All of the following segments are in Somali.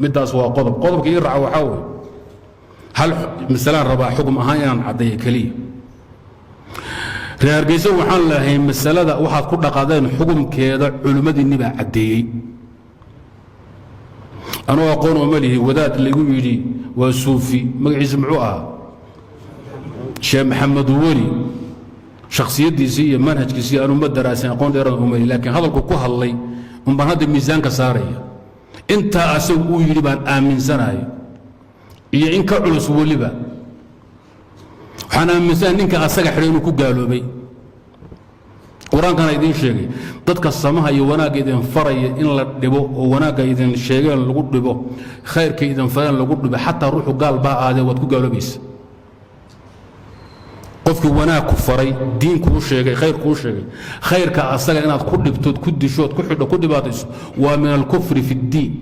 مداس هو قضب يرعى وحاول هل مثلا ربا حكم أهان عدي كلي reer Geeso waxaan lahayn masalada waxaad ku dhaqaadeen xukunkeeda culimadii niba cadeeyay anoo aqoon oo malihi wadaad lagu yiri waa suufi magaciisa muxuu ahaa Sheekh Maxamed Wali shakhsiyadiisa iyo manhajkiisa aanu ma daraasin aqoon dheer oo mali laakiin hadalku ku hadlay baan hadda miisaanka saaraya inta asagu uu yiri baan aaminsanahay iyo in ka culus waliba waxaan aaminsan ninka asaga xidhay inuu ku gaaloobay quraankan idin sheegay dadka samaha iyo wanaag idin faraya in la dhibo oo wanaaga idin sheegeen lagu dhibo khayrka idin faraan lagu dhibo xataa ruuxu gaal baa aade wad ku gaaloobaysa qofki wanaag ku faray diinku u sheegay khayrku u sheegay khayrka asaga inaad ku dhibtood ku dishood ku xidho ku dhibaatayso waa min al-kufri fi ad-din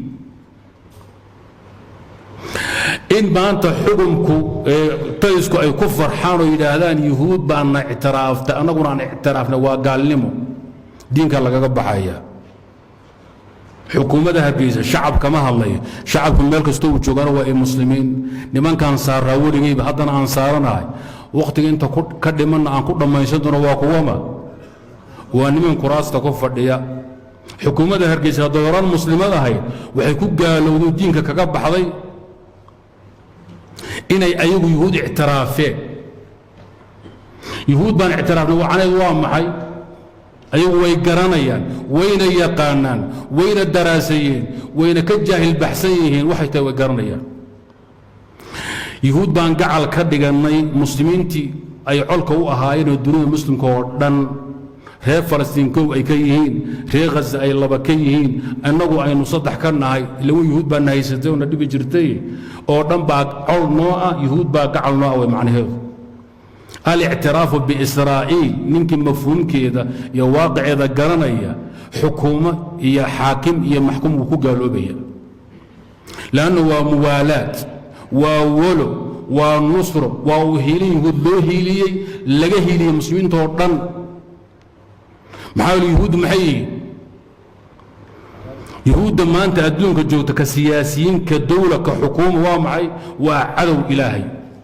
in maanta xukunku taysku ay ku farxaan oo yiraahdaan yahuud baan ictiraafta anaguna aan ictiraafna waa gaalnimo diinka lagaga baxaya xukuumadda Hargeysa shacabka ma hadlayo shacabku meel kasto uu joogaan waa ay muslimiin nimankan saaraa waligayba haddana aan saaranahay waqtiga inta ka dhimanna aan ku dhamaysan doono waa kuwama waa niman kuraasta ku fadhiya xukuumadda Hargeysa dooran muslimadahay waxay ku gaalowday diinka kaga baxday inay ayagu yahuud ictiraafeen yahuud baan ictiraafna wacanay waa maxay ayagu way garanayaan wayna yaqaanaan wayna daraasayeen wayna ka jaahil baxsan yihiin waxay tahay way garanayaan yahuud baan gacal ka dhiganay muslimiintii ay colka u ahaayeen dunida muslimka oo dhan reer Falastiin kow ay ka yihiin reer Gaza ay laba ka yihiin annagu aynu saddex ka nahay lagu yahuud baan haysatay oo dhibi jirtay oo dhan baa col noo ah yahuud baa gacal noo ah way macnaheedu al-i'tiraaf bi Israa'iil ninki mafhuumkeeda iyo waaqiciida garanaya xukuuma iyo xaakim iyo maxkum ku gaaloobaya laana waa muwaalaat waa walo waa nusro waa uhilin yahuud loo hiliyay laga hiliyay muslimiinta oo dhan maxaa yahuud maxay yahuud maanta adduunka joogta ka siyaasiyiin ka dawlad ka xukuuma waa maxay waa cadow ilaahay